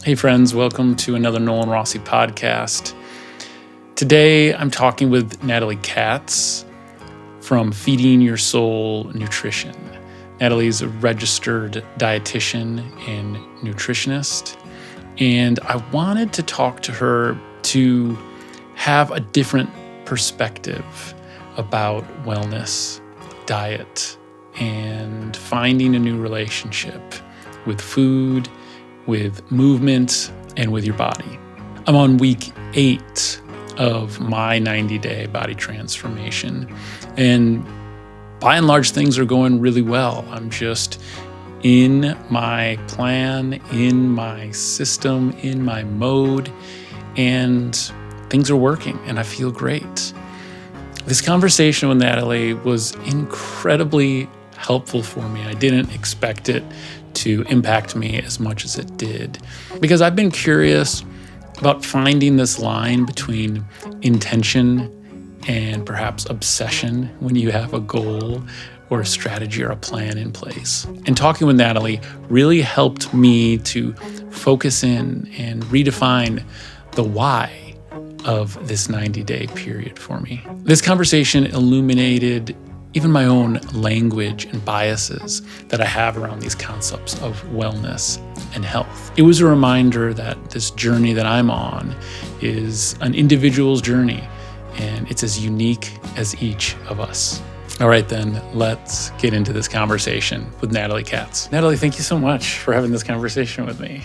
Hey friends, welcome to another Nolan Rossi podcast. Today I'm talking with Natalie Katz from Feeding Your Soul Nutrition. Natalie is a registered dietitian and nutritionist, and I wanted to talk to her to have a different perspective about wellness, diet, and finding a new relationship with food, with movement, and with your body. I'm on week 8 of my 90-day body transformation, and by and large, things are going really well. I'm just in my plan, in my system, in my mode, and things are working, and I feel great. This conversation with Natalie was incredibly helpful for me. I didn't expect it to impact me as much as it did, because I've been curious about finding this line between intention and perhaps obsession when you have a goal or a strategy or a plan in place. And talking with Natalie really helped me to focus in and redefine the why of this 90-day period for me. This conversation illuminated even my own language and biases that I have around these concepts of wellness and health. It was a reminder that this journey that I'm on is an individual's journey, and it's as unique as each of us. All right, then, let's get into this conversation with Natalie Katz. Natalie, thank you so much for having this conversation with me.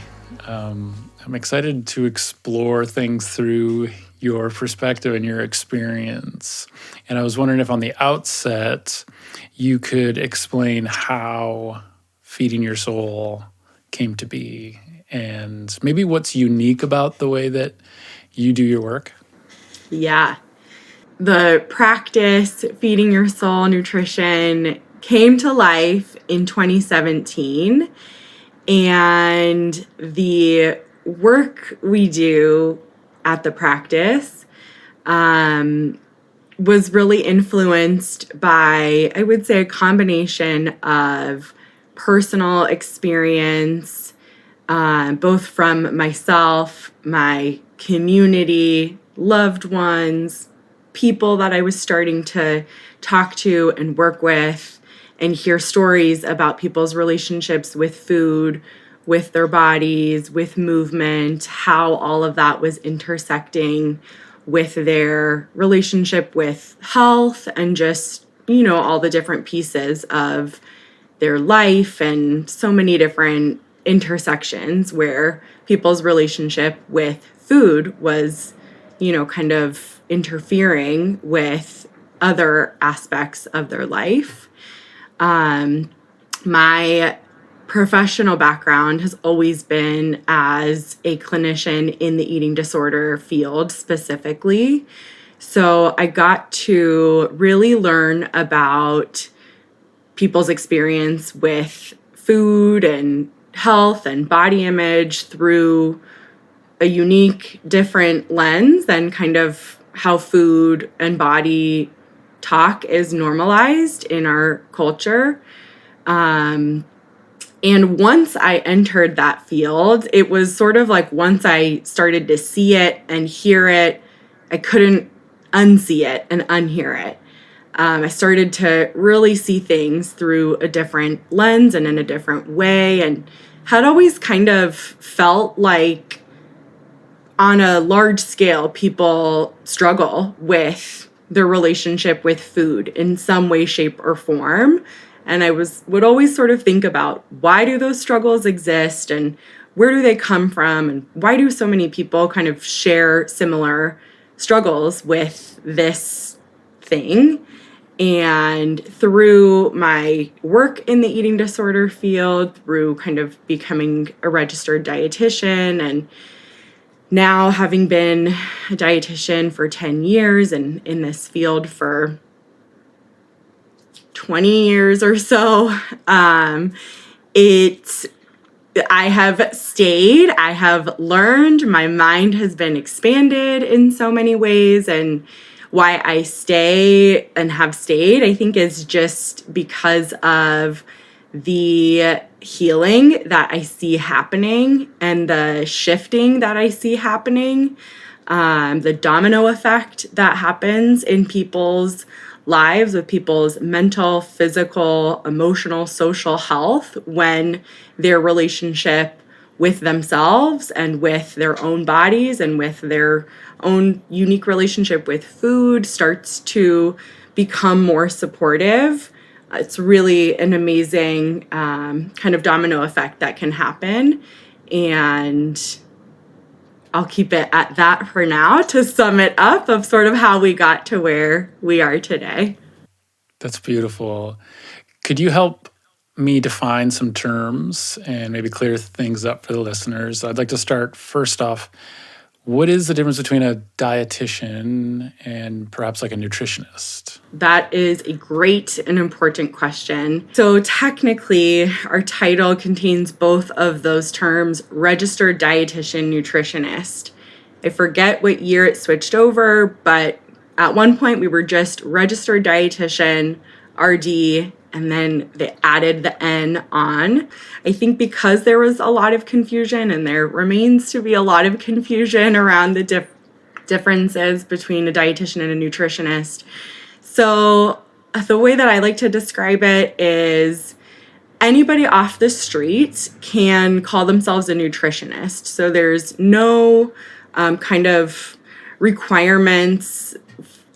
I'm excited to explore things through your perspective and your experience. And I was wondering if on the outset, you could explain how Feeding Your Soul came to be and maybe what's unique about the way that you do your work. Yeah. The practice, Feeding Your Soul Nutrition, came to life in 2017. And the work we do at the practice was really influenced by, I would say, a combination of personal experience, both from myself, my community, loved ones, people that I was starting to talk to and work with, and hear stories about people's relationships with food, with their bodies, with movement, how all of that was intersecting with their relationship with health and just, all the different pieces of their life and so many different intersections where people's relationship with food was, kind of interfering with other aspects of their life. My professional background has always been as a clinician in the eating disorder field specifically. So I got to really learn about people's experience with food and health and body image through a unique, different lens than kind of how food and body talk is normalized in our culture. And once I entered that field, it was sort of like once I started to see it and hear it, I couldn't unsee it and unhear it. I started to really see things through a different lens and in a different way, and had always kind of felt like on a large scale, people struggle with their relationship with food in some way, shape, or form. And I would always sort of think about, why do those struggles exist and where do they come from? And why do so many people kind of share similar struggles with this thing? And through my work in the eating disorder field, through kind of becoming a registered dietitian, and now having been a dietitian for 10 years and in this field for 20 years or so, I have stayed, I have learned, my mind has been expanded in so many ways, and why I stay and have stayed, I think, is just because of the healing that I see happening and the shifting that I see happening, the domino effect that happens in people's lives with people's mental, physical, emotional, social health when their relationship with themselves and with their own bodies and with their own unique relationship with food starts to become more supportive. It's really an amazing kind of domino effect that can happen. And I'll keep it at that for now to sum it up of sort of how we got to where we are today. That's beautiful. Could you help me define some terms and maybe clear things up for the listeners? I'd like to start first off. What is the difference between a dietitian and perhaps like a nutritionist? That is a great and important question. So technically, our title contains both of those terms, registered dietitian, nutritionist. I forget what year it switched over, but at one point we were just registered dietitian, RD, and then they added the N on. I think because there was a lot of confusion, and there remains to be a lot of confusion around the differences between a dietitian and a nutritionist. So the way that I like to describe it is anybody off the street can call themselves a nutritionist. So there's no kind of requirements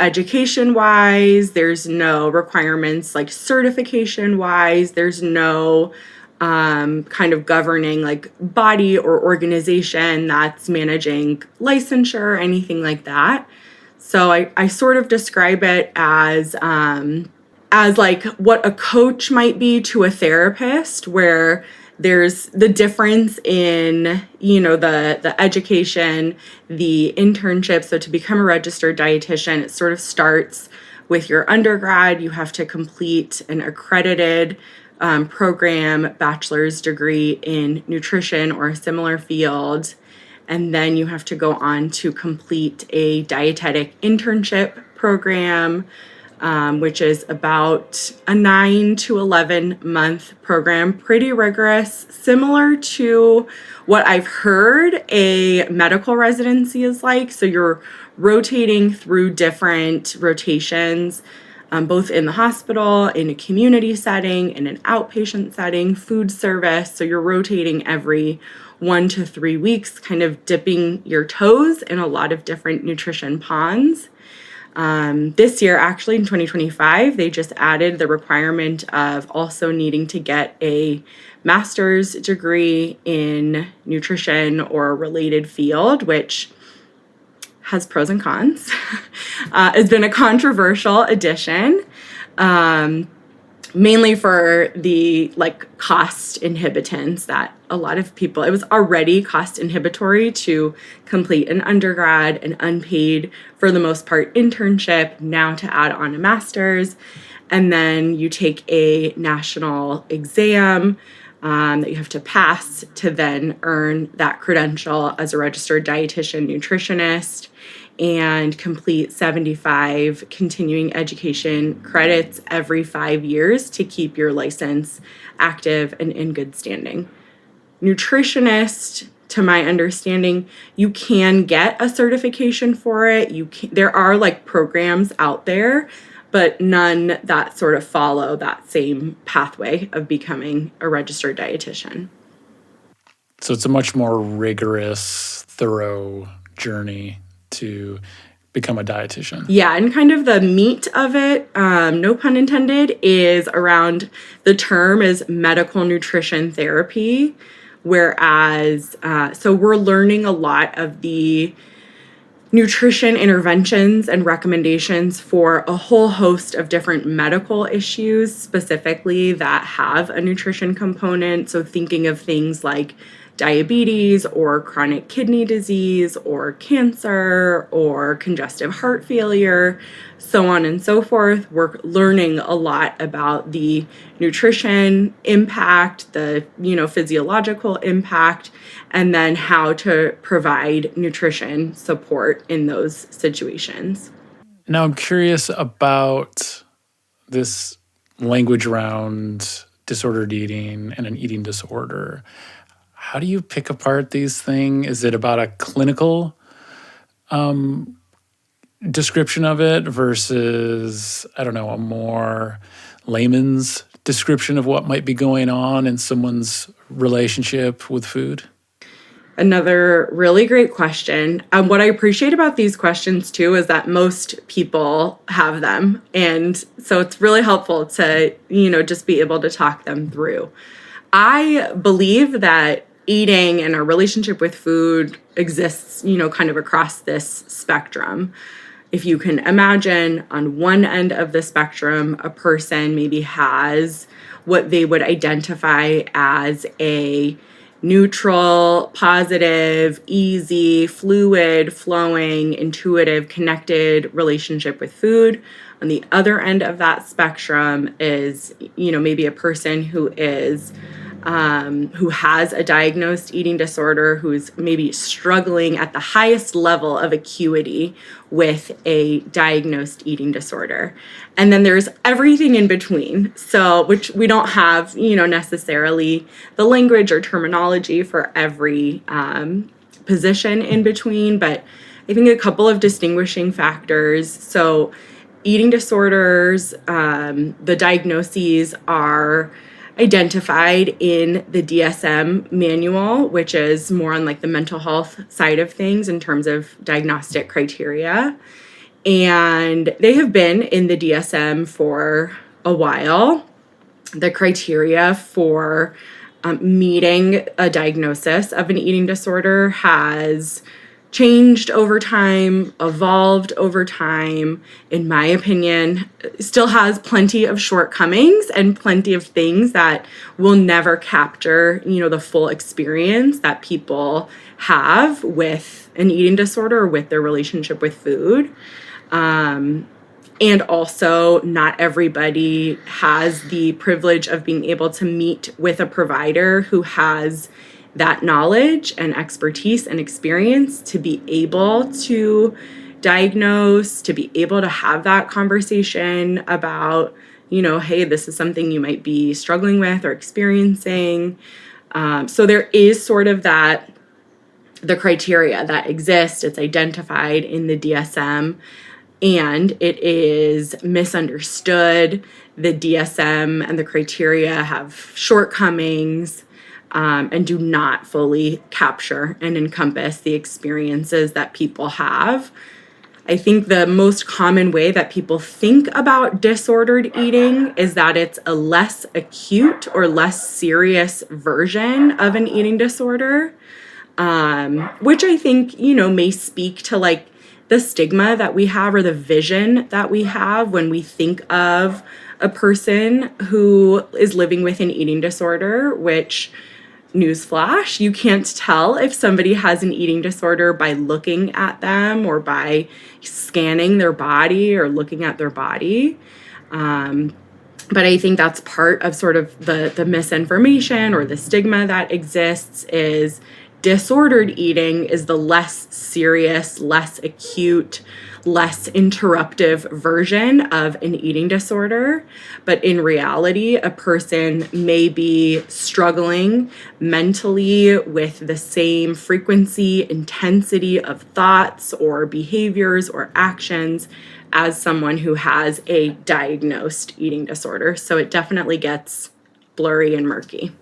education-wise. There's no requirements like certification-wise. There's no kind of governing like body or organization that's managing licensure or anything like that. So I sort of describe it as like what a coach might be to a therapist, where there's the difference in, the education, the internship. So to become a registered dietitian, it sort of starts with your undergrad. You have to complete an accredited program, bachelor's degree in nutrition or a similar field. And then you have to go on to complete a dietetic internship program, which is about a 9 to 11 month program, pretty rigorous, similar to what I've heard a medical residency is like. So you're rotating through different rotations, both in the hospital, in a community setting, in an outpatient setting, food service. So you're rotating every 1 to 3 weeks, kind of dipping your toes in a lot of different nutrition ponds. This year, actually in 2025, they just added the requirement of also needing to get a master's degree in nutrition or a related field, which has pros and cons. It's been a controversial addition, mainly for the cost inhibitants that a lot of people, it was already cost inhibitory to complete an undergrad, an unpaid, for the most part, internship, now to add on a master's. And then you take a national exam that you have to pass to then earn that credential as a registered dietitian nutritionist, and complete 75 continuing education credits every 5 years to keep your license active and in good standing. Nutritionist, to my understanding, you can get a certification for it. There are programs out there, but none that sort of follow that same pathway of becoming a registered dietitian. So it's a much more rigorous, thorough journey to become a dietitian. Yeah, and kind of the meat of it, no pun intended, is around the term is medical nutrition therapy, whereas, so we're learning a lot of the nutrition interventions and recommendations for a whole host of different medical issues specifically that have a nutrition component. So thinking of things like diabetes or chronic kidney disease or cancer or congestive heart failure, so on and so forth. We're learning a lot about the nutrition impact, the physiological impact, and then how to provide nutrition support in those situations. Now I'm curious about this language around disordered eating and an eating disorder. How do you pick apart these things? Is it about a clinical description of it versus, I don't know, a more layman's description of what might be going on in someone's relationship with food? Another really great question. What I appreciate about these questions too is that most people have them. And so it's really helpful to, just be able to talk them through. I believe that eating and our relationship with food exists, kind of across this spectrum. If you can imagine, on one end of the spectrum, a person maybe has what they would identify as a neutral, positive, easy, fluid, flowing, intuitive, connected relationship with food. On the other end of that spectrum is, maybe a person who has a diagnosed eating disorder, who's maybe struggling at the highest level of acuity with a diagnosed eating disorder. And then there's everything in between. So, which we don't have, necessarily the language or terminology for every position in between, but I think a couple of distinguishing factors. So, eating disorders, the diagnoses are identified in the DSM manual, which is more on like the mental health side of things in terms of diagnostic criteria. And they have been in the DSM for a while. The criteria for meeting a diagnosis of an eating disorder has changed over time, evolved over time, in my opinion, still has plenty of shortcomings and plenty of things that will never capture, the full experience that people have with an eating disorder or with their relationship with food. And also, not everybody has the privilege of being able to meet with a provider who has that knowledge and expertise and experience to be able to diagnose, to be able to have that conversation about, hey, this is something you might be struggling with or experiencing. So there is sort of that, the criteria that exists, it's identified in the DSM, and it is misunderstood. The DSM and the criteria have shortcomings. And do not fully capture and encompass the experiences that people have. I think the most common way that people think about disordered eating is that it's a less acute or less serious version of an eating disorder, which I think, may speak to like the stigma that we have or the vision that we have when we think of a person who is living with an eating disorder, which, newsflash, you can't tell if somebody has an eating disorder by looking at them or by scanning their body or looking at their body. But I think that's part of sort of the misinformation or the stigma that exists is disordered eating is the less serious, less acute, less interruptive version of an eating disorder. But in reality, a person may be struggling mentally with the same frequency, intensity of thoughts or behaviors or actions as someone who has a diagnosed eating disorder. So it definitely gets blurry and murky.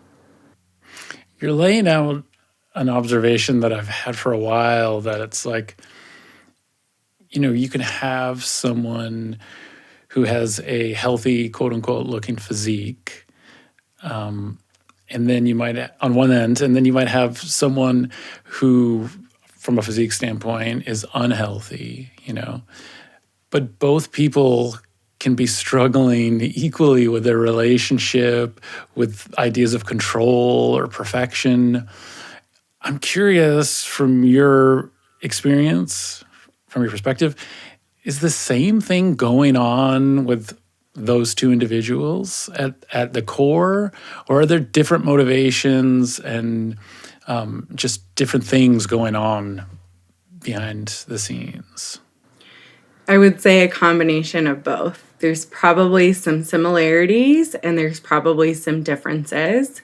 You're laying out an observation that I've had for a while, that it's like, you can have someone who has a healthy, quote unquote, looking physique. And then you might, on one end, and then you might have someone who, from a physique standpoint, is unhealthy, But both people can be struggling equally with their relationship, with ideas of control or perfection. I'm curious, from your experience, from your perspective, is the same thing going on with those two individuals at the core, or are there different motivations and just different things going on behind the scenes? I would say a combination of both. There's probably some similarities and there's probably some differences.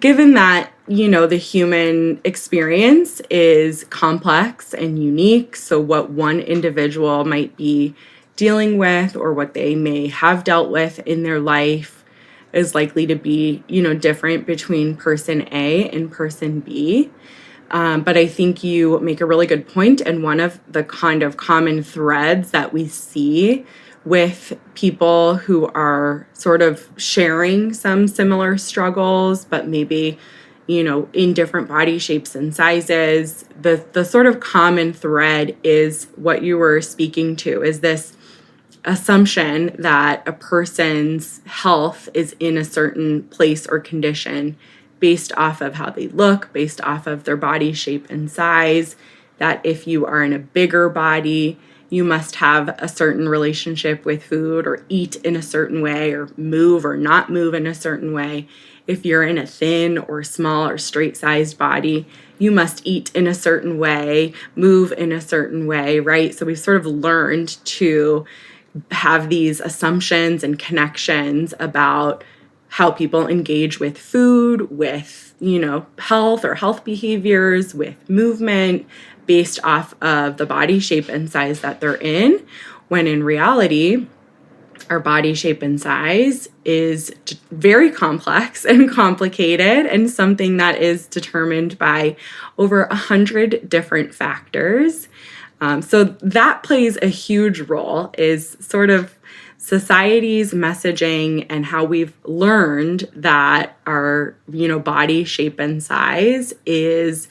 Given that, the human experience is complex and unique, so what one individual might be dealing with or what they may have dealt with in their life is likely to be, different between person A and person B. But I think you make a really good point, and one of the kind of common threads that we see with people who are sort of sharing some similar struggles, but maybe, in different body shapes and sizes, the sort of common thread is what you were speaking to, is this assumption that a person's health is in a certain place or condition based off of how they look, based off of their body shape and size, that if you are in a bigger body, you must have a certain relationship with food or eat in a certain way or move or not move in a certain way. If you're in a thin or small or straight-sized body, you must eat in a certain way, move in a certain way, right? So we've sort of learned to have these assumptions and connections about how people engage with food, with, health or health behaviors, with movement, based off of the body shape and size that they're in, when in reality, our body shape and size is very complex and complicated and something that is determined by over 100 different factors. So that plays a huge role, is sort of society's messaging and how we've learned that our, body shape and size is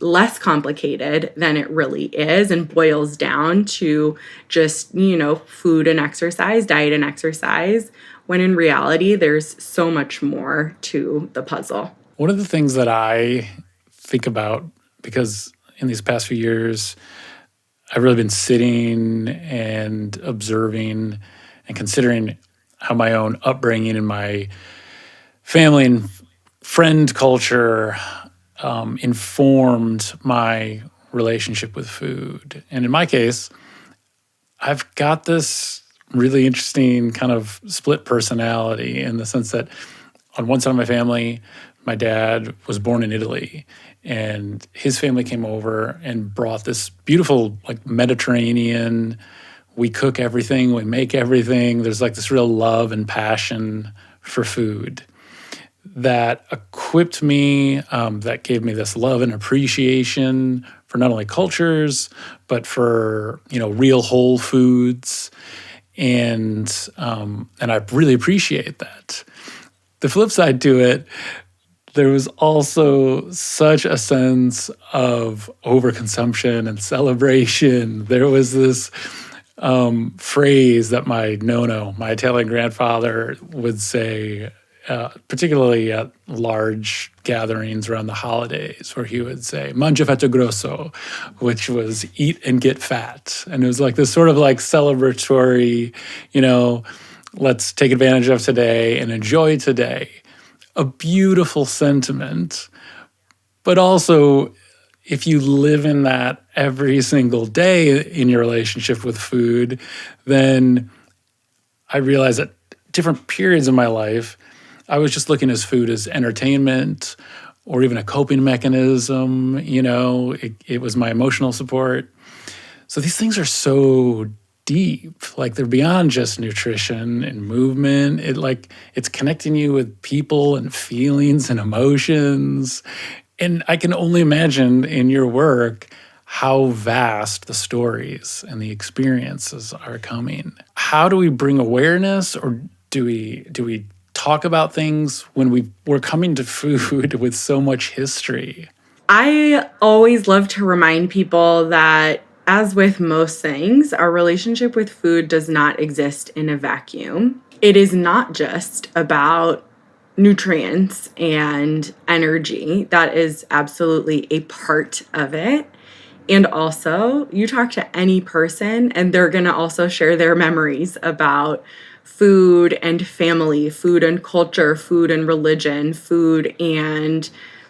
less complicated than it really is and boils down to just, food and exercise, diet and exercise, when in reality, there's so much more to the puzzle. One of the things that I think about, because in these past few years, I've really been sitting and observing and considering how my own upbringing and my family and friend culture informed my relationship with food. And in my case, I've got this really interesting kind of split personality, in the sense that on one side of my family, my dad was born in Italy, and his family came over and brought this beautiful, like, Mediterranean, we cook everything, we make everything. There's like this real love and passion for food that equipped me, that gave me this love and appreciation for not only cultures, but for, real whole foods. And I really appreciate that. The flip side to it, there was also such a sense of overconsumption and celebration. There was this phrase that my nonno, my Italian grandfather, would say, particularly at large gatherings around the holidays, where he would say, mangia fatto grosso, which was eat and get fat. And it was like this sort of like celebratory, let's take advantage of today and enjoy today. A beautiful sentiment, but also, if you live in that every single day in your relationship with food, then I realized at different periods of my life, I was just looking at food as entertainment or even a coping mechanism. It was my emotional support. So these things are so deep, like they're beyond just nutrition and movement. It's connecting you with people and feelings and emotions. And I can only imagine in your work how vast the stories and the experiences are coming. How do we bring awareness, or do we talk about things when we're coming to food with so much history? I always love to remind people that, as with most things, our relationship with food does not exist in a vacuum. It is not just about nutrients and energy. That is absolutely a part of it. And also, you talk to any person and they're going to also share their memories about food and family, food and culture, food and religion, food and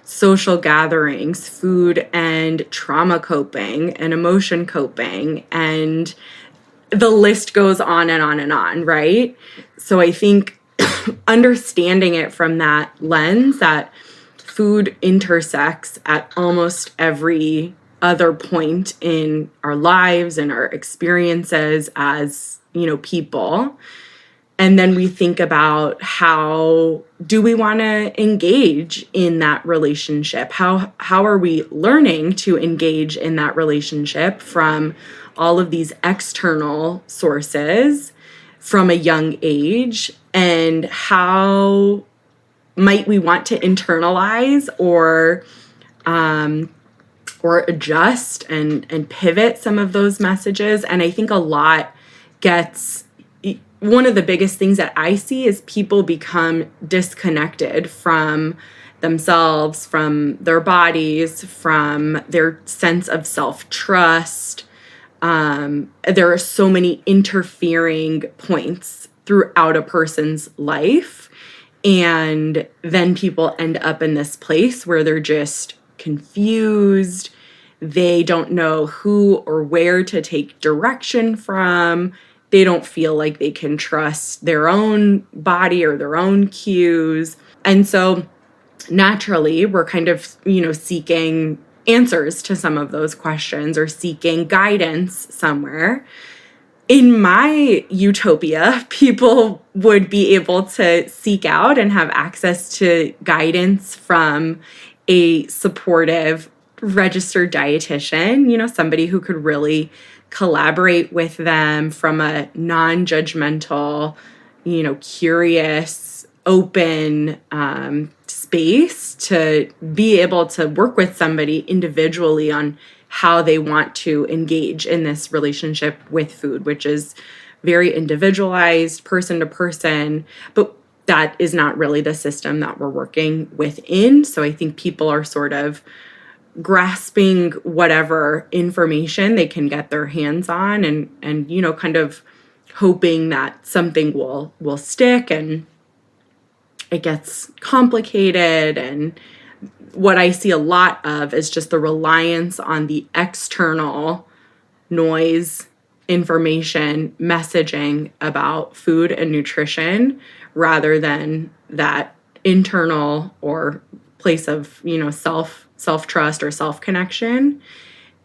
social gatherings, food and trauma coping and emotion coping, and the list goes on and on and on, right? So I think understanding it from that lens, that food intersects at almost every other point in our lives and our experiences as, people. And then we think about, how do we want to engage in that relationship? How are we learning to engage in that relationship from all of these external sources from a young age? And how might we want to internalize or adjust and pivot some of those messages? And I think a lot gets, one of the biggest things that I see is people become disconnected from themselves, from their bodies, from their sense of self-trust. There are so many interfering points throughout a person's life. And then people end up in this place where they're just confused. They don't know who or where to take direction from. They don't feel like they can trust their own body or their own cues. And so naturally, we're kind of, seeking answers to some of those questions or seeking guidance somewhere. In my utopia, people would be able to seek out and have access to guidance from a supportive registered dietitian, somebody who could really collaborate with them from a non-judgmental, curious, open space, to be able to work with somebody individually on how they want to engage in this relationship with food, which is very individualized, person to person, but that is not really the system that we're working within. So I think people are sort of grasping whatever information they can get their hands on, and kind of hoping that something will stick, and it gets complicated. And what I see a lot of is just the reliance on the external noise, information, messaging about food and nutrition, rather than that internal or place of, self-trust or self-connection.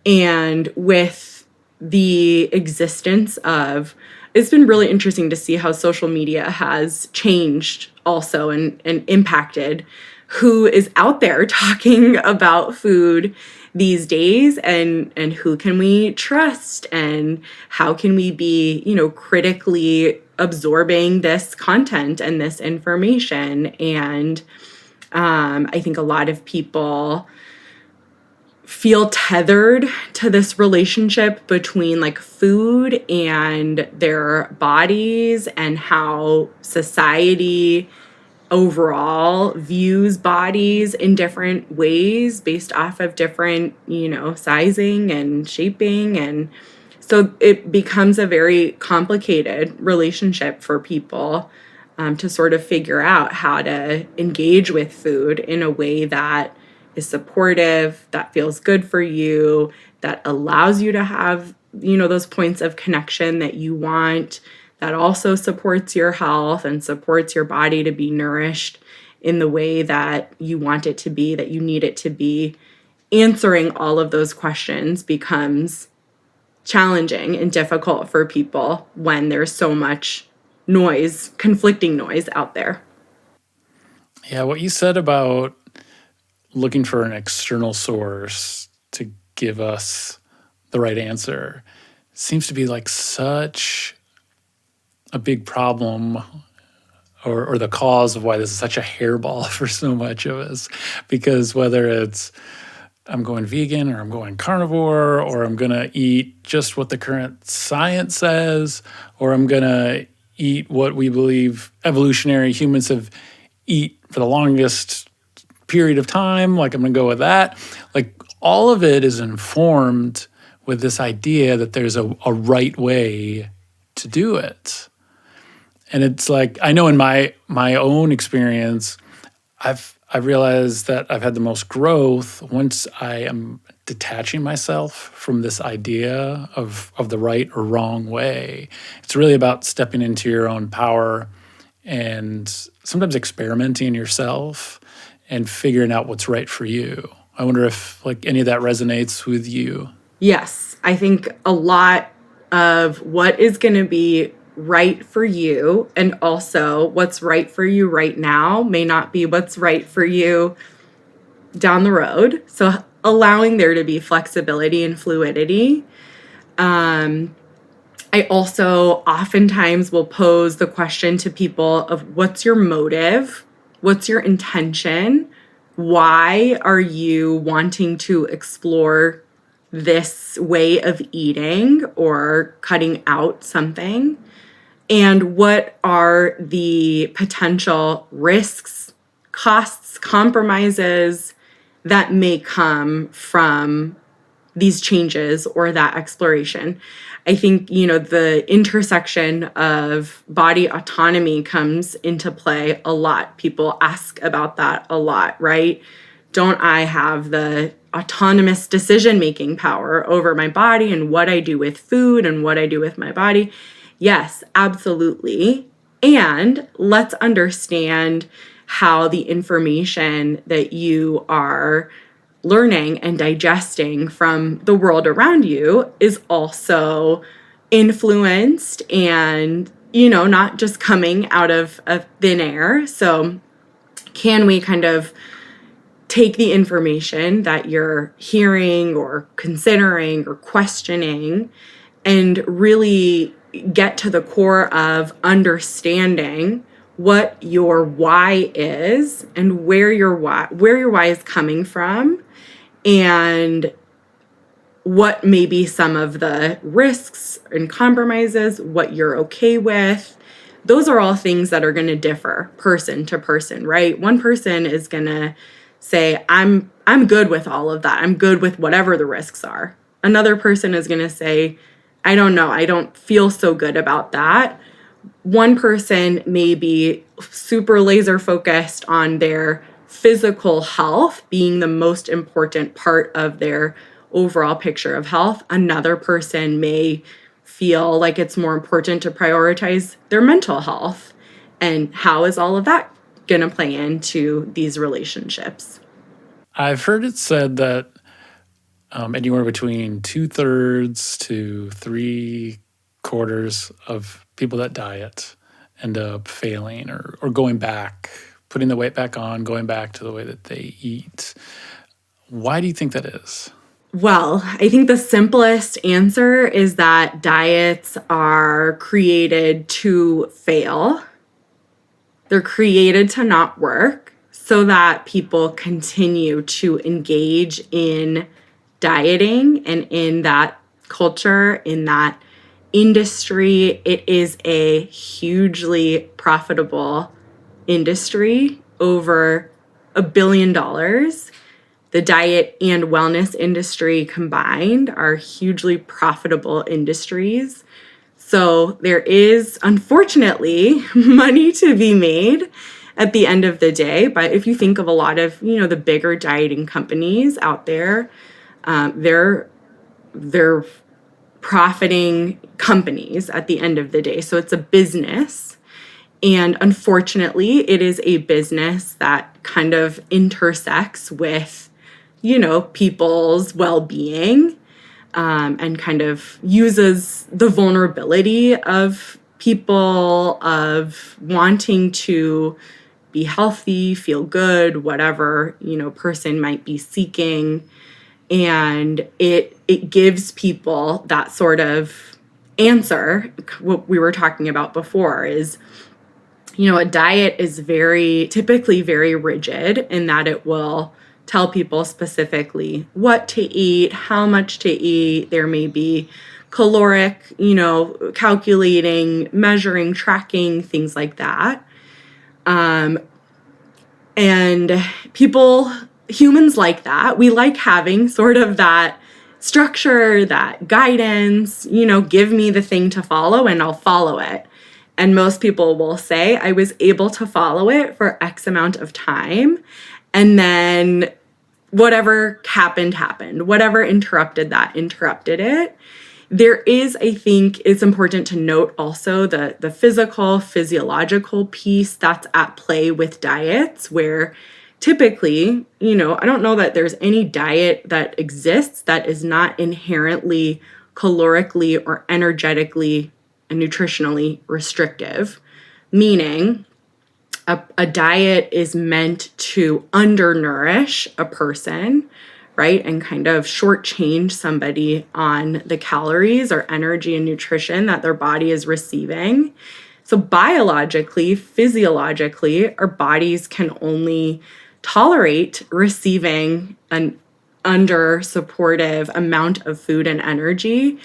And with the existence of, it's been really interesting to see how social media has changed also and impacted who is out there talking about food these days, and who can we trust, and how can we be, critically absorbing this content and this information. And I think a lot of people feel tethered to this relationship between like food and their bodies, and how society overall views bodies in different ways based off of different, sizing and shaping. And so it becomes a very complicated relationship for people to sort of figure out how to engage with food in a way that is supportive, that feels good for you, that allows you to have, those points of connection that you want, that also supports your health and supports your body to be nourished in the way that you want it to be, that you need it to be. Answering all of those questions becomes challenging and difficult for people when there's so much noise, conflicting noise out there. Yeah, what you said about looking for an external source to give us the right answer seems to be like such a big problem, or the cause of why this is such a hairball for so much of us. Because whether it's I'm going vegan, or I'm going carnivore, or I'm going to eat just what the current science says, or I'm going to eat what we believe evolutionary humans have eat for the longest period of time, like I'm going to go with that. Like all of it is informed with this idea that there's a right way to do it. And it's like, I know in my own experience, I've I realize that I've had the most growth once I am detaching myself from this idea of the right or wrong way. It's really about stepping into your own power and sometimes experimenting yourself and figuring out what's right for you. I wonder if like any of that resonates with you. Yes, I think a lot of what is going to be right for you and also what's right for you right now may not be what's right for you down the road. So allowing there to be flexibility and fluidity. I also oftentimes will pose the question to people of what's your motive? What's your intention? Why are you wanting to explore this way of eating or cutting out something? And what are the potential risks, costs, compromises that may come from these changes or that exploration? I think, the intersection of body autonomy comes into play a lot. People ask about that a lot, right? Don't I have the autonomous decision-making power over my body and what I do with food and what I do with my body? Yes, absolutely. And let's understand how the information that you are learning and digesting from the world around you is also influenced and, not just coming out of thin air. So can we kind of take the information that you're hearing or considering or questioning and really get to the core of understanding what your why is and where your why is coming from, and what may be some of the risks and compromises, what you're okay with. Those are all things that are going to differ person to person, right? One person is going to say, I'm good with all of that. I'm good with whatever the risks are. Another person is going to say, I don't know. I don't feel so good about that. One person may be super laser focused on their physical health being the most important part of their overall picture of health. Another person may feel like it's more important to prioritize their mental health. And how is all of that going to play into these relationships? I've heard it said that anywhere between 2/3 to 3/4 of people that diet end up failing or going back, putting the weight back on, going back to the way that they eat. Why do you think that is? Well, I think the simplest answer is that diets are created to fail. They're created to not work so that people continue to engage in dieting and in that culture, in that industry. It is a hugely profitable industry, over $1 billion. The diet and wellness industry combined are hugely profitable industries. So there is, unfortunately, money to be made at the end of the day. But if you think of a lot of, the bigger dieting companies out there, they're profiting companies at the end of the day. So it's a business. And unfortunately, it is a business that kind of intersects with, people's well-being, and kind of uses the vulnerability of people of wanting to be healthy, feel good, whatever, person might be seeking. And it gives people that sort of answer. What we were talking about before is, a diet is typically very rigid in that it will tell people specifically what to eat, how much to eat. There may be caloric, calculating, measuring, tracking, things like that. And humans like that. We like having sort of that structure, that guidance, give me the thing to follow and I'll follow it. And most people will say, I was able to follow it for X amount of time. And then whatever happened. Whatever interrupted it. There is, I think it's important to note also the physiological piece that's at play with diets, where typically, I don't know that there's any diet that exists that is not inherently calorically or energetically and nutritionally restrictive, meaning a diet is meant to undernourish a person, right? And kind of shortchange somebody on the calories or energy and nutrition that their body is receiving. So biologically, physiologically, our bodies can only tolerate receiving an under supportive amount of food and energy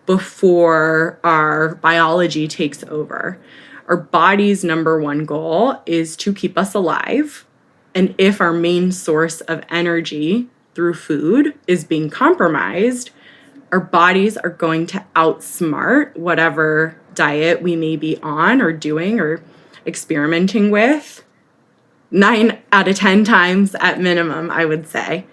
before our biology takes over. Our body's number one goal is to keep us alive. And if our main source of energy through food is being compromised, our bodies are going to outsmart whatever diet we may be on or doing or experimenting with 9 out of 10 times at minimum, I would say.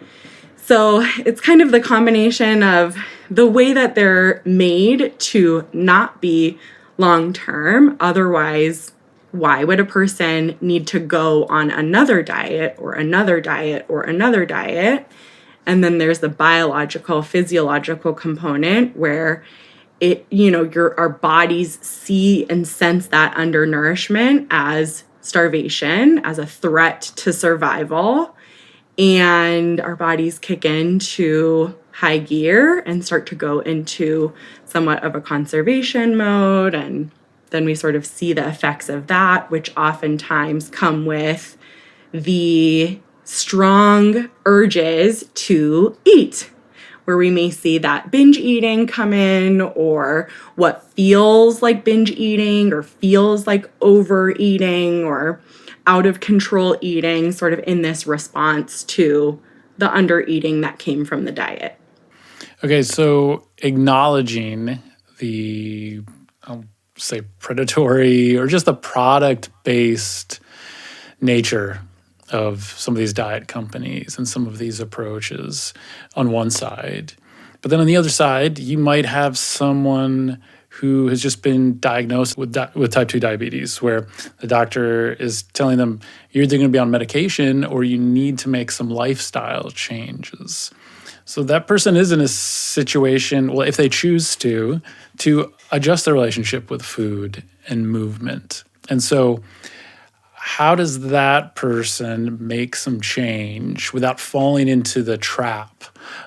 So it's kind of the combination of the way that they're made to not be long-term. Otherwise, why would a person need to go on another diet or another diet or another diet? And then there's the biological, physiological component where our bodies see and sense that undernourishment as starvation, as a threat to survival. And our bodies kick into high gear and start to go into somewhat of a conservation mode. And then we sort of see the effects of that, which oftentimes come with the strong urges to eat, where we may see that binge eating come in, or what feels like binge eating or feels like overeating or out of control eating, sort of in this response to the under eating that came from the diet. Okay, so acknowledging the, I'll say, predatory or just the product-based nature of some of these diet companies and some of these approaches on one side. But then on the other side, you might have someone who has just been diagnosed with type 2 diabetes, where the doctor is telling them, you're either going to be on medication or you need to make some lifestyle changes. So that person is in a situation, well, if they choose to adjust their relationship with food and movement. And so how does that person make some change without falling into the trap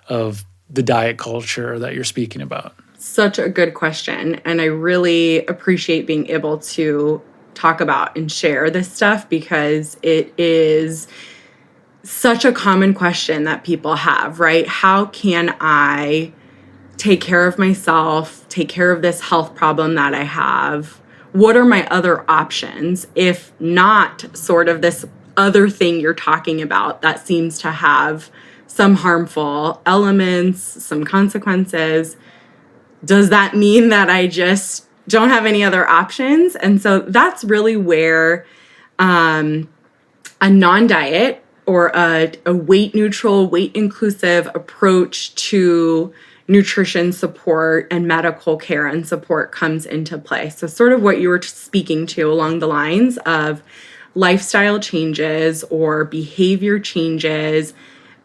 of the diet culture that you're speaking about? Such a good question. And I really appreciate being able to talk about and share this stuff, because it is such a common question that people have, right? How can I take care of myself, take care of this health problem that I have? What are my other options, if not sort of this other thing you're talking about that seems to have some harmful elements, some consequences? Does that mean that I just don't have any other options? And so that's really where a non-diet or a weight neutral, weight inclusive approach to nutrition support and medical care and support comes into play. So sort of what you were speaking to along the lines of lifestyle changes or behavior changes,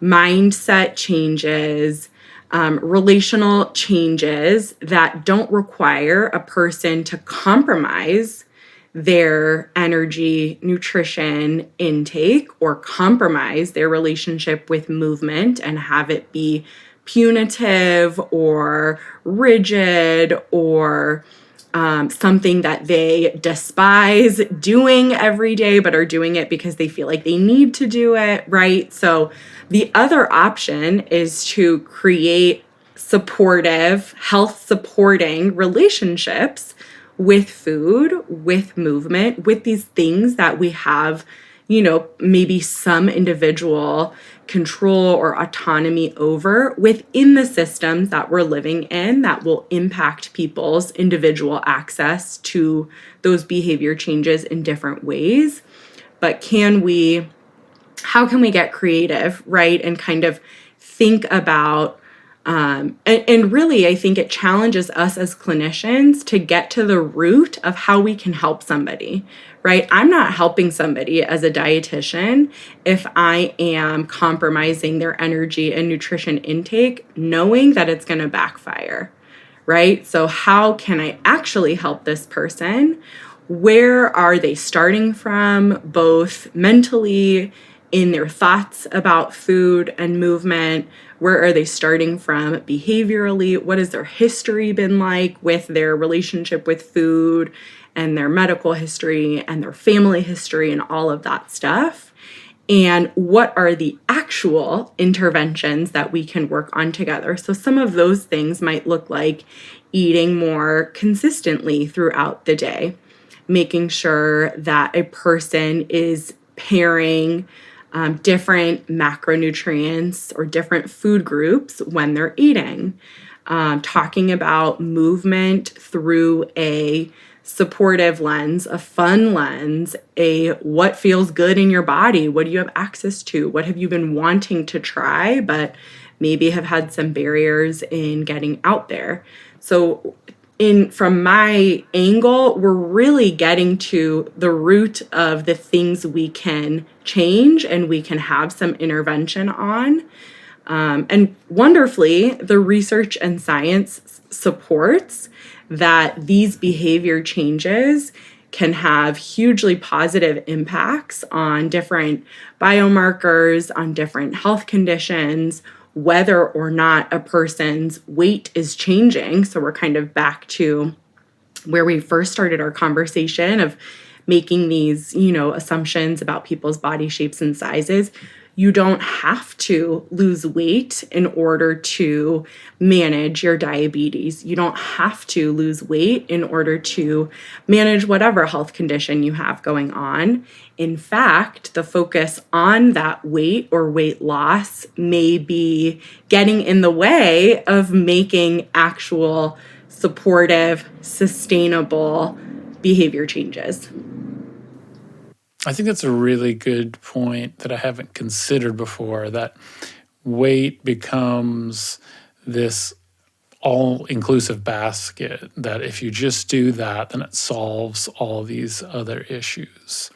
mindset changes, relational changes that don't require a person to compromise their energy, nutrition intake, or compromise their relationship with movement and have it be punitive or rigid or something that they despise doing every day, but are doing it because they feel like they need to do it, right? So the other option is to create supportive, health-supporting relationships with food, with movement, with these things that we have, maybe some individual control or autonomy over within the systems that we're living in that will impact people's individual access to those behavior changes in different ways. But can we how can we get creative, right? And kind of think about, and really, I think it challenges us as clinicians to get to the root of how we can help somebody, right? I'm not helping somebody as a dietitian if I am compromising their energy and nutrition intake, knowing that it's going to backfire, right? So how can I actually help this person? Where are they starting from, both mentally, in their thoughts about food and movement? Where are they starting from behaviorally? What has their history been like with their relationship with food and their medical history and their family history and all of that stuff? And what are the actual interventions that we can work on together? So some of those things might look like eating more consistently throughout the day, making sure that a person is pairing different macronutrients or different food groups when they're eating, talking about movement through a supportive lens, a fun lens, a what feels good in your body, what do you have access to, what have you been wanting to try but maybe have had some barriers in getting out there. So from my angle, we're really getting to the root of the things we can change and we can have some intervention on. And wonderfully, the research and science supports that these behavior changes can have hugely positive impacts on different biomarkers, on different health conditions, whether or not a person's weight is changing. So we're kind of back to where we first started our conversation of making these, assumptions about people's body shapes and sizes. You don't have to lose weight in order to manage your diabetes. You don't have to lose weight in order to manage whatever health condition you have going on. In fact, the focus on that weight or weight loss may be getting in the way of making actual supportive, sustainable behavior changes. I think that's a really good point that I haven't considered before, that weight becomes this all-inclusive basket, that if you just do that, then it solves all these other issues.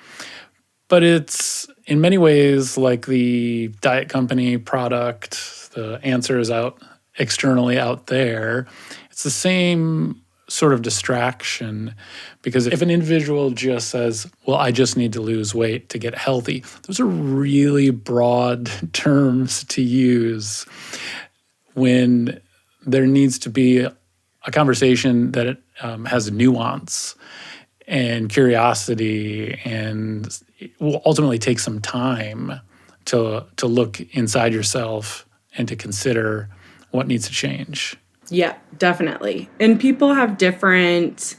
But it's in many ways like the diet company product. The answer is out externally out there. It's the same sort of distraction, because if an individual just says, well, I just need to lose weight to get healthy, those are really broad terms to use when there needs to be a conversation that has nuance and curiosity, and it will ultimately take some time to look inside yourself and to consider what needs to change. Yeah, definitely. And people have different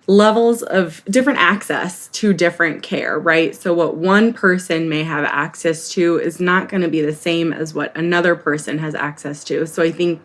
levels of different access to different care, right? So what one person may have access to is not going to be the same as what another person has access to. So I think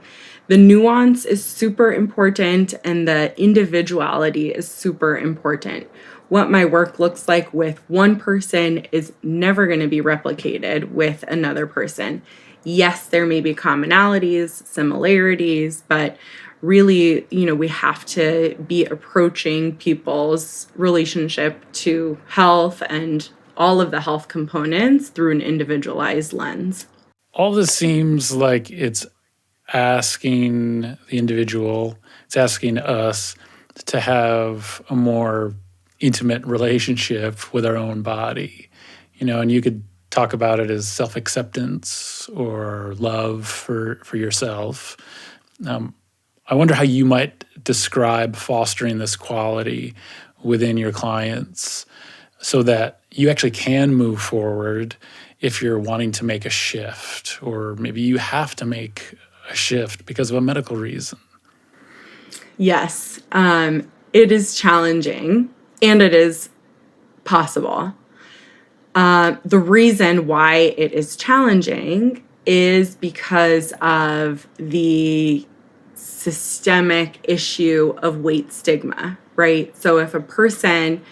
the nuance is super important and the individuality is super important. What my work looks like with one person is never going to be replicated with another person. Yes, there may be commonalities, similarities, but really, we have to be approaching people's relationship to health and all of the health components through an individualized lens. All this seems like it's asking the individual, it's asking us to have a more intimate relationship with our own body, and you could talk about it as self-acceptance or love for yourself. I wonder how you might describe fostering this quality within your clients so that you actually can move forward if you're wanting to make a shift, or maybe you have to make a shift because of a medical reason. Yes, it is challenging and it is possible. The reason why it is challenging is because of the systemic issue of weight stigma, right? So if a person,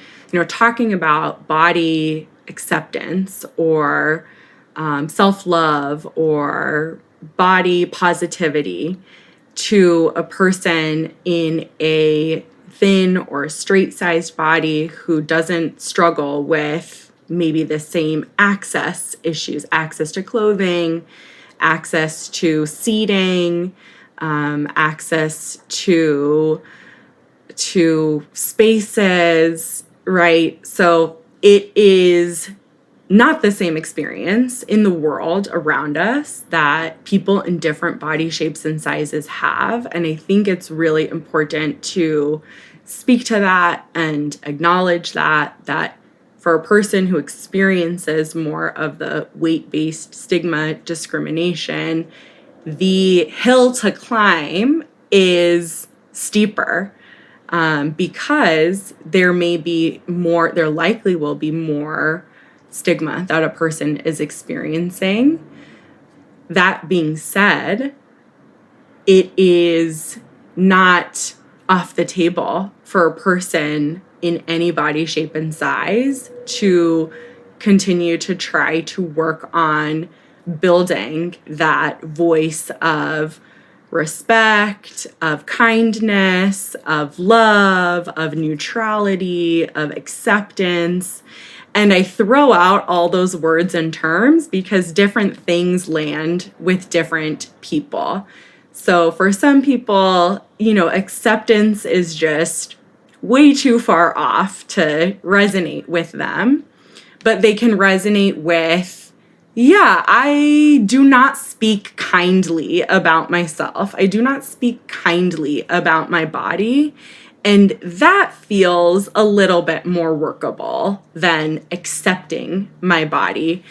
talking about body acceptance or self-love or body positivity to a person in a thin or straight-sized body who doesn't struggle with maybe the same access issues, access to clothing, access to seating, access to spaces, right? So it is not the same experience in the world around us that people in different body shapes and sizes have. And I think it's really important to speak to that and acknowledge that for a person who experiences more of the weight-based stigma discrimination, the hill to climb is steeper, because there likely will be more stigma that a person is experiencing. That being said, it is not off the table for a person in any body shape and size to continue to try to work on building that voice of respect, of kindness, of love, of neutrality, of acceptance. And I throw out all those words and terms because different things land with different people. So for some people, acceptance is just way too far off to resonate with them, but they can resonate with, yeah, I do not speak kindly about myself. I do not speak kindly about my body. And that feels a little bit more workable than accepting my body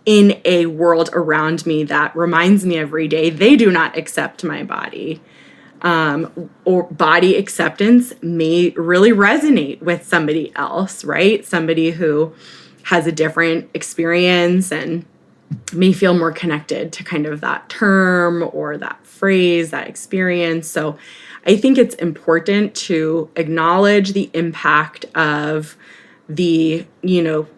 in a world around me that reminds me every day they do not accept my body. Or body acceptance may really resonate with somebody else, right? Somebody who has a different experience and may feel more connected to kind of that term or that phrase, that experience. So I think it's important to acknowledge the impact of the,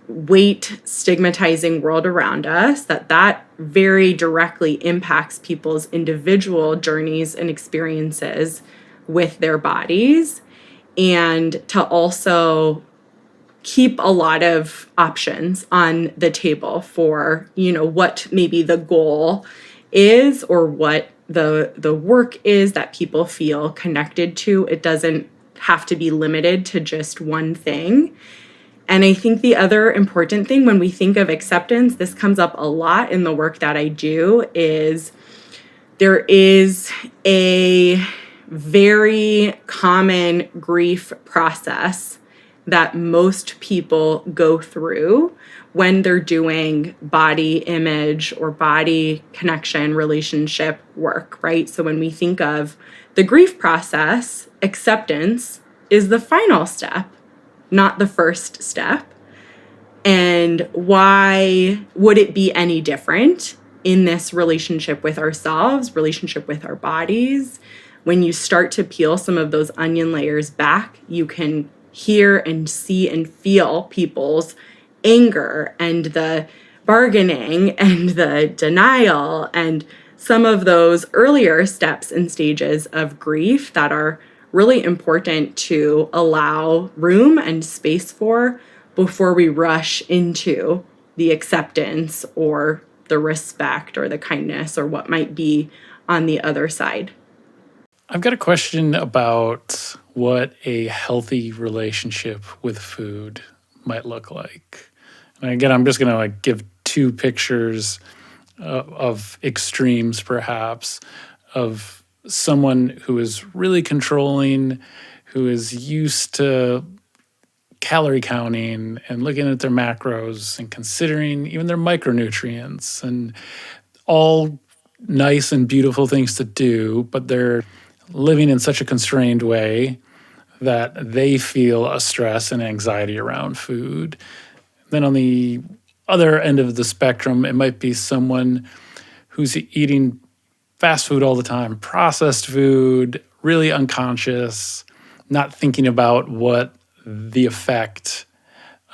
weight stigmatizing world around us, that very directly impacts people's individual journeys and experiences with their bodies, and to also keep a lot of options on the table for, what maybe the goal is or what the work is that people feel connected to. It doesn't have to be limited to just one thing. And I think the other important thing when we think of acceptance, this comes up a lot in the work that I do, is there is a very common grief process that most people go through when they're doing body image or body connection relationship work, right? So when we think of the grief process, acceptance is the final step, not the first step. And why would it be any different in this relationship with ourselves, relationship with our bodies? When you start to peel some of those onion layers back, you can hear and see and feel people's anger and the bargaining and the denial and some of those earlier steps and stages of grief that are really important to allow room and space for before we rush into the acceptance or the respect or the kindness or what might be on the other side. I've got a question about what a healthy relationship with food might look like. And again, I'm just going to give two pictures of extremes, perhaps, of someone who is really controlling, who is used to calorie counting and looking at their macros and considering even their micronutrients, and all nice and beautiful things to do, but they're living in such a constrained way that they feel a stress and anxiety around food. Then on the other end of the spectrum, it might be someone who's eating fast food all the time, processed food, really unconscious, not thinking about what the effect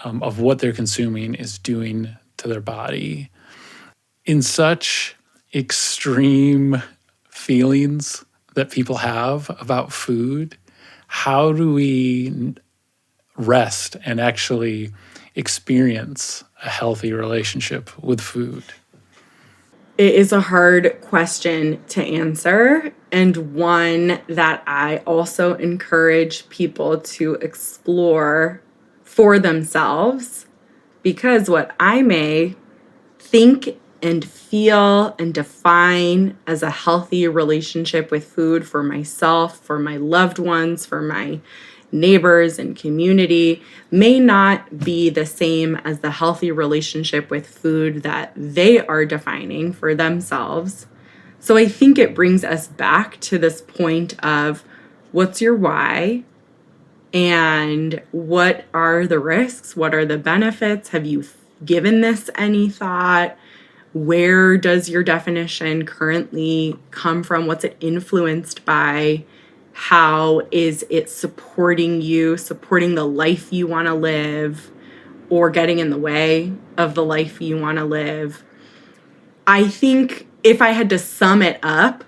of what they're consuming is doing to their body. In such extreme feelings that people have about food, how do we rest and actually experience a healthy relationship with food? It is a hard question to answer, and one that I also encourage people to explore for themselves, because what I may think and feel and define as a healthy relationship with food for myself, for my loved ones, for my neighbors and community may not be the same as the healthy relationship with food that they are defining for themselves. So I think it brings us back to this point of what's your why and what are the risks? What are the benefits? Have you given this any thought? Where does your definition currently come from? What's it influenced by? How is it supporting you, supporting the life you want to live, or getting in the way of the life you want to live? I think if I had to sum it up,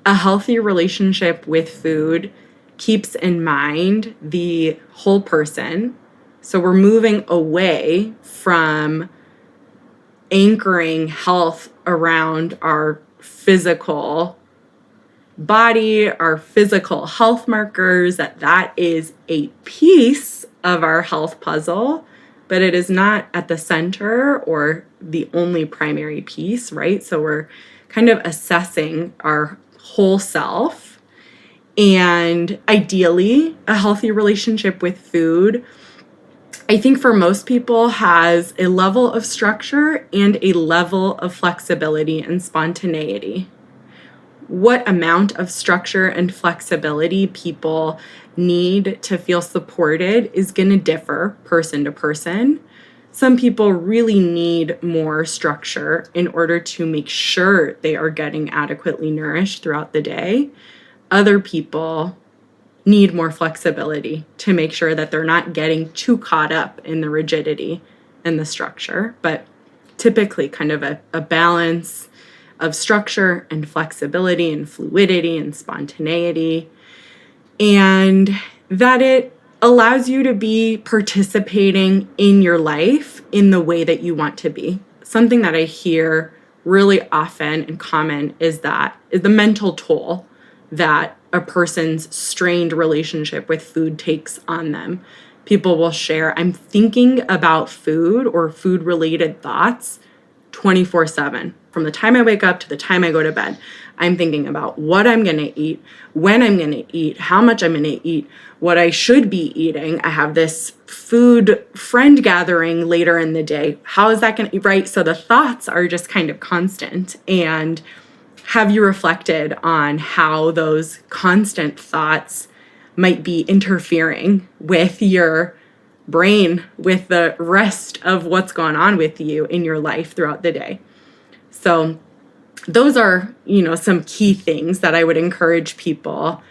a healthy relationship with food keeps in mind the whole person. So we're moving away from anchoring health around our physical body, our physical health markers, that is a piece of our health puzzle, but it is not at the center or the only primary piece, right? So we're kind of assessing our whole self. And ideally, a healthy relationship with food, I think for most people, has a level of structure and a level of flexibility and spontaneity. What amount of structure and flexibility people need to feel supported is going to differ person to person. Some people really need more structure in order to make sure they are getting adequately nourished throughout the day. Other people need more flexibility to make sure that they're not getting too caught up in the rigidity and the structure, but typically kind of a balance of structure and flexibility and fluidity and spontaneity, and that it allows you to be participating in your life in the way that you want to be. Something that I hear really often and common is the mental toll that a person's strained relationship with food takes on them. People will share, I'm thinking about food or food-related thoughts 24/7. From the time I wake up to the time I go to bed, I'm thinking about what I'm going to eat, when I'm going to eat, how much I'm going to eat, what I should be eating. I have this food friend gathering later in the day. How is that going to be, right? So the thoughts are just kind of constant. And have you reflected on how those constant thoughts might be interfering with your brain, with the rest of what's going on with you in your life throughout the day? So those are, some key things that I would encourage people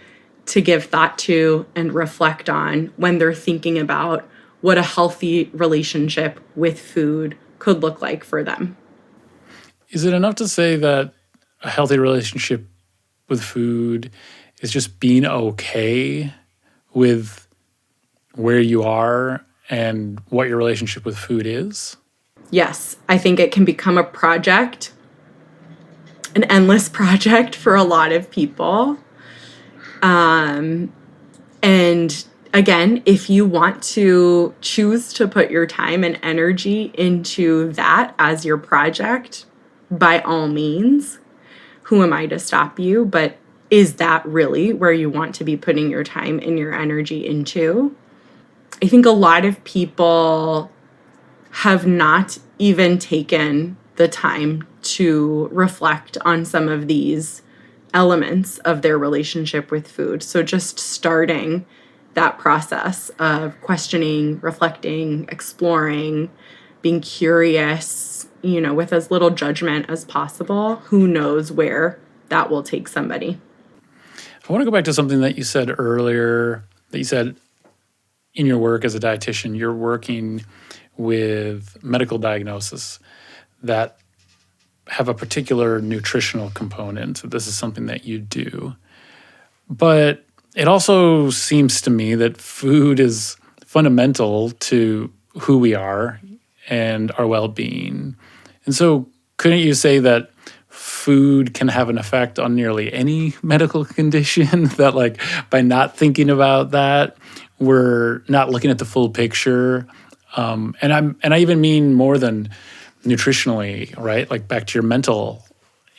to give thought to and reflect on when they're thinking about what a healthy relationship with food could look like for them. Is it enough to say that a healthy relationship with food is just being okay with where you are and what your relationship with food is? Yes, I think it can become a project, an endless project for a lot of people. And again, if you want to choose to put your time and energy into that as your project, by all means, who am I to stop you? But is that really where you want to be putting your time and your energy into? I think a lot of people have not even taken the time to reflect on some of these elements of their relationship with food. So just starting that process of questioning, reflecting, exploring, being curious, with as little judgment as possible, who knows where that will take somebody. I want to go back to something that you said earlier, that you said in your work as a dietitian, you're working with medical diagnosis that have a particular nutritional component. This is something that you do. But it also seems to me that food is fundamental to who we are and our well-being. And so couldn't you say that food can have an effect on nearly any medical condition? That like by not thinking about that, we're not looking at the full picture. And I even mean more than nutritionally, right? Like back to your mental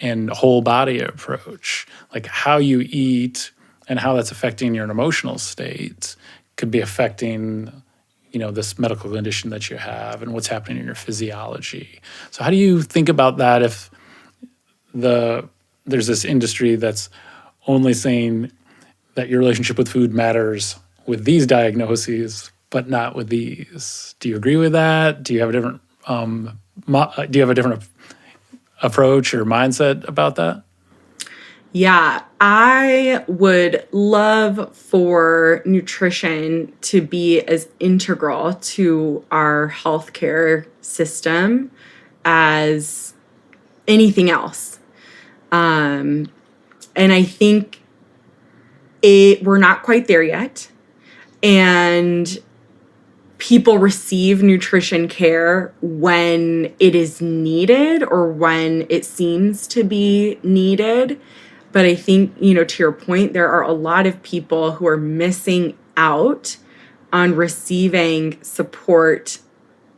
and whole body approach, like how you eat and how that's affecting your emotional state could be affecting, this medical condition that you have and what's happening in your physiology. So how do you think about that if there's this industry that's only saying that your relationship with food matters with these diagnoses, but not with these? Do you agree with that? Do you have a different approach or mindset about that? Yeah, I would love for nutrition to be as integral to our healthcare system as anything else. And I think we're not quite there yet. And people receive nutrition care when it is needed or when it seems to be needed. But I think, to your point, there are a lot of people who are missing out on receiving support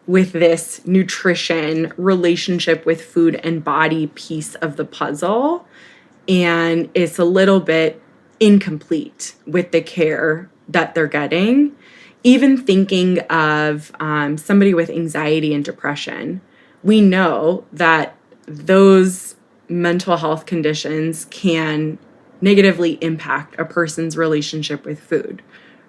with this nutrition relationship with food and body piece of the puzzle. And it's a little bit incomplete with the care that they're getting. Even thinking of somebody with anxiety and depression, we know that those mental health conditions can negatively impact a person's relationship with food,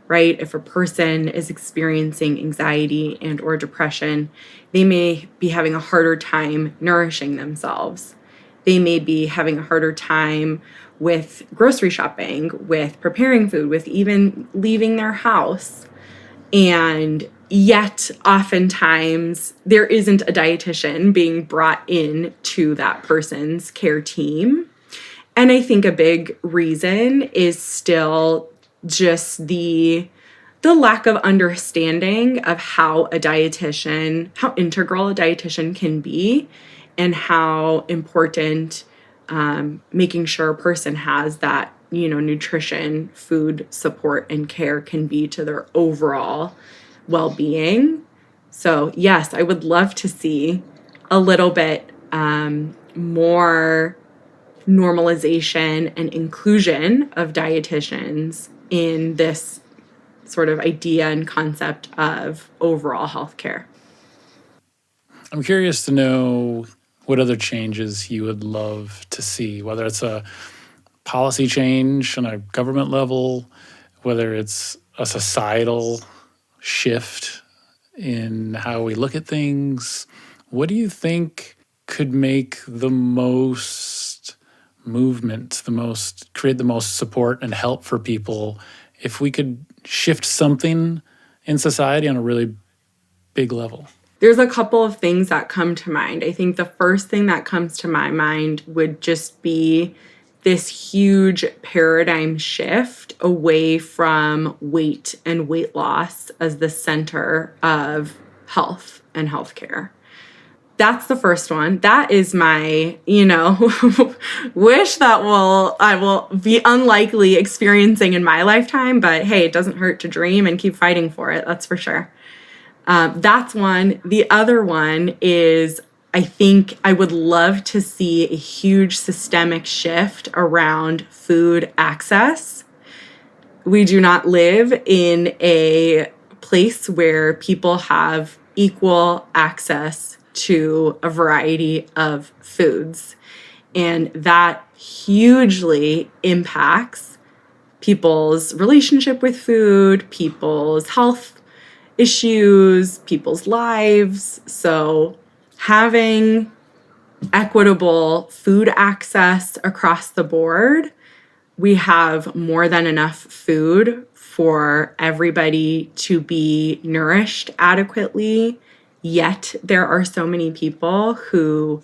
right? If a person is experiencing anxiety and or depression, they may be having a harder time nourishing themselves. They may be having a harder time with grocery shopping, with preparing food, with even leaving their house. And yet, oftentimes, there isn't a dietitian being brought in to that person's care team. And I think a big reason is still just the lack of understanding of how integral a dietitian can be, and how important making sure a person has that nutrition, food support, and care can be to their overall well-being. So yes, I would love to see a little bit more normalization and inclusion of dietitians in this sort of idea and concept of overall healthcare. I'm curious to know what other changes you would love to see, whether it's a policy change on a government level, whether it's a societal shift in how we look at things. What do you think could make the most movement, create the most support and help for people if we could shift something in society on a really big level? There's a couple of things that come to mind. I think the first thing that comes to my mind would just be this huge paradigm shift away from weight and weight loss as the center of health and healthcare. That's the first one. That is my, wish that I will be unlikely experiencing in my lifetime, but hey, it doesn't hurt to dream and keep fighting for it. That's for sure. That's one. The other one is, I think I would love to see a huge systemic shift around food access. We do not live in a place where people have equal access to a variety of foods. And that hugely impacts people's relationship with food, people's health issues, people's lives. So having equitable food access across the board, we have more than enough food for everybody to be nourished adequately Yet there are so many people who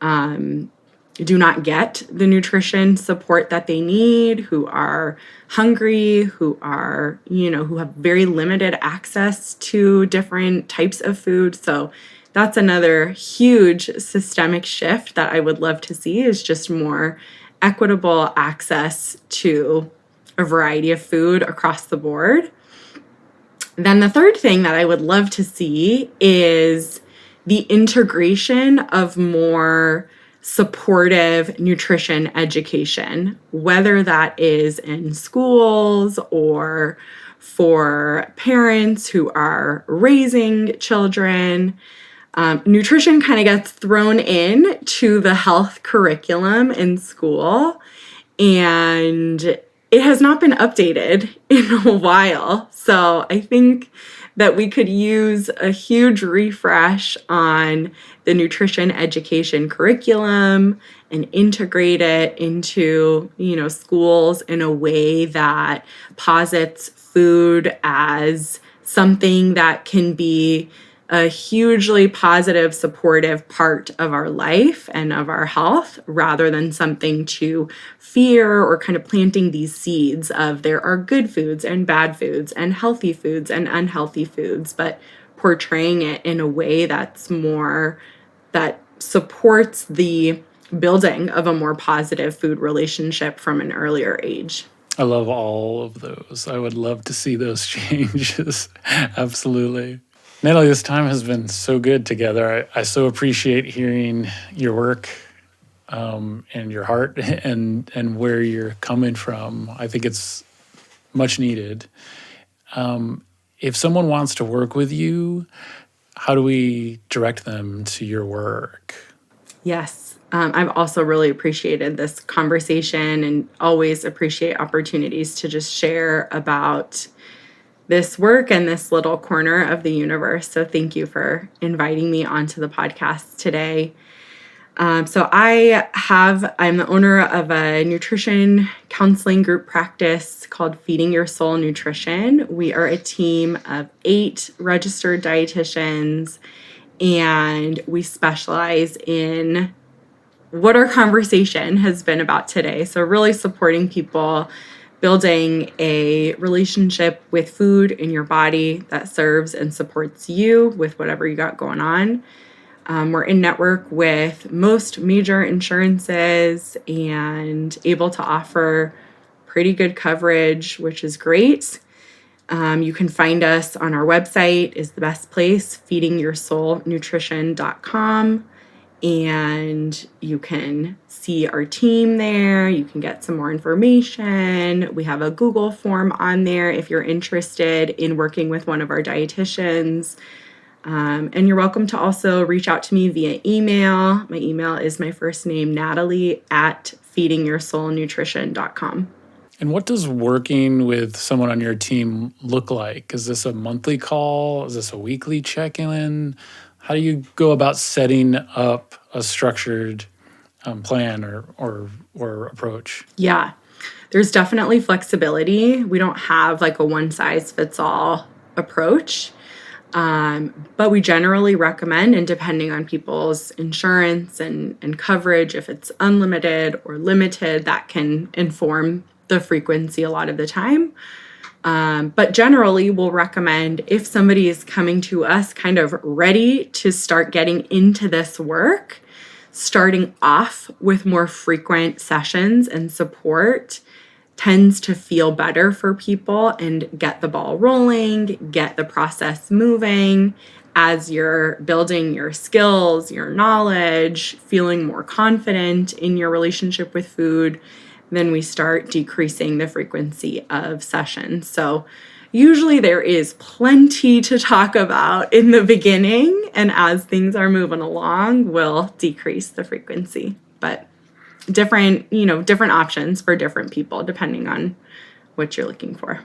do not get the nutrition support that they need, who are hungry, who are, who have very limited access to different types of food. So that's another huge systemic shift that I would love to see, is just more equitable access to a variety of food across the board. Then the third thing that I would love to see is the integration of more supportive nutrition education, whether that is in schools or for parents who are raising children. Nutrition kind of gets thrown in to the health curriculum in school, and it has not been updated in a while. So I think that we could use a huge refresh on the nutrition education curriculum and integrate it into, schools in a way that posits food as something that can be a hugely positive, supportive part of our life and of our health, rather than something to fear, or kind of planting these seeds of there are good foods and bad foods and healthy foods and unhealthy foods, but portraying it in a way that's more, that supports the building of a more positive food relationship from an earlier age. I love all of those. I would love to see those changes. Absolutely. Natalie, this time has been so good together. I so appreciate hearing your work and your heart and where you're coming from. I think it's much needed. If someone wants to work with you, how do we direct them to your work? Yes. I've also really appreciated this conversation, and always appreciate opportunities to just share about this work and this little corner of the universe. So thank you for inviting me onto the podcast today. I'm the owner of a nutrition counseling group practice called Feeding Your Soul Nutrition. We are a team of 8 registered dietitians, and we specialize in what our conversation has been about today. So really supporting people building a relationship with food in your body that serves and supports you with whatever you got going on. We're in network with most major insurances and able to offer pretty good coverage, which is great. You can find us on our website, is the best place, feedingyoursoulnutrition.com. And you can see our team there. You can get some more information. We have a Google form on there if you're interested in working with one of our dietitians. And you're welcome to also reach out to me via email. My email is my first name, Natalie, at feedingyoursoulnutrition.com. And what does working with someone on your team look like? Is this a monthly call? Is this a weekly check-in? How do you go about setting up a structured plan or approach? Yeah, there's definitely flexibility. We don't have like a one-size-fits-all approach, but we generally recommend, and depending on people's insurance and coverage, if it's unlimited or limited, that can inform the frequency a lot of the time. But generally, we'll recommend, if somebody is coming to us kind of ready to start getting into this work, starting off with more frequent sessions and support tends to feel better for people and get the ball rolling, get the process moving as you're building your skills, your knowledge, feeling more confident in your relationship with food. Then we start decreasing the frequency of sessions. So usually there is plenty to talk about in the beginning, and as things are moving along, we'll decrease the frequency. But different options for different people depending on what you're looking for.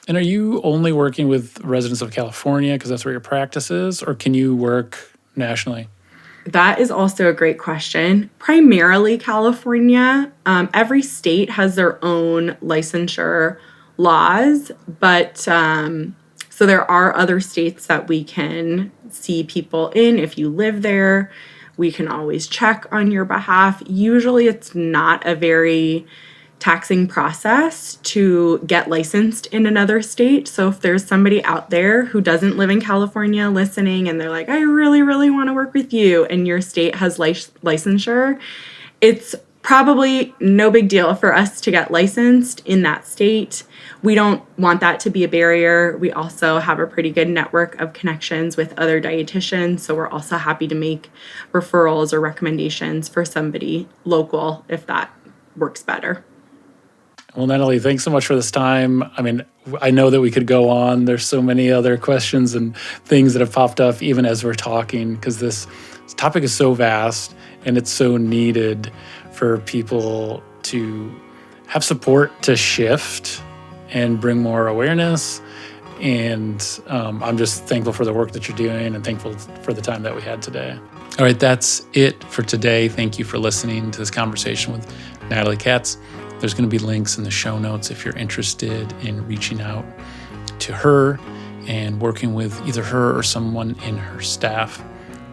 And are you only working with residents of California because that's where your practice is, or can you work nationally? That is also a great question. Primarily California. Every state has their own licensure laws, but so So there are other states that we can see people in. If you live there, we can always check on your behalf. Usually it's not a very taxing process to get licensed in another state. So if there's somebody out there who doesn't live in California listening and they're like, I really, really want to work with you, and your state has licensure, it's probably no big deal for us to get licensed in that state. We don't want that to be a barrier. We also have a pretty good network of connections with other dietitians, so we're also happy to make referrals or recommendations for somebody local if that works better. Well, Natalie, thanks so much for this time. I mean, I know that we could go on. There's so many other questions and things that have popped up even as we're talking, because this topic is so vast and it's so needed for people to have support to shift and bring more awareness. And I'm just thankful for the work that you're doing and thankful for the time that we had today. All right, that's it for today. Thank you for listening to this conversation with Natalie Katz. There's going to be links in the show notes if you're interested in reaching out to her and working with either her or someone in her staff.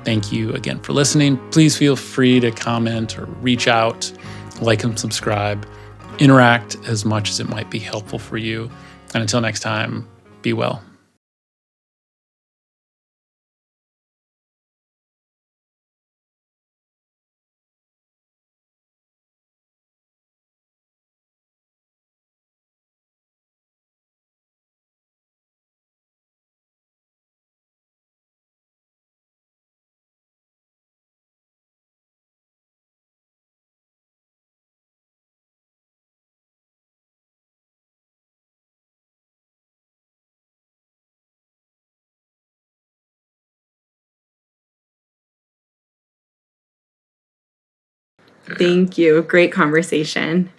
Thank you again for listening. Please feel free to comment or reach out, like and subscribe, interact as much as it might be helpful for you. And until next time, be well. Thank you. Great conversation.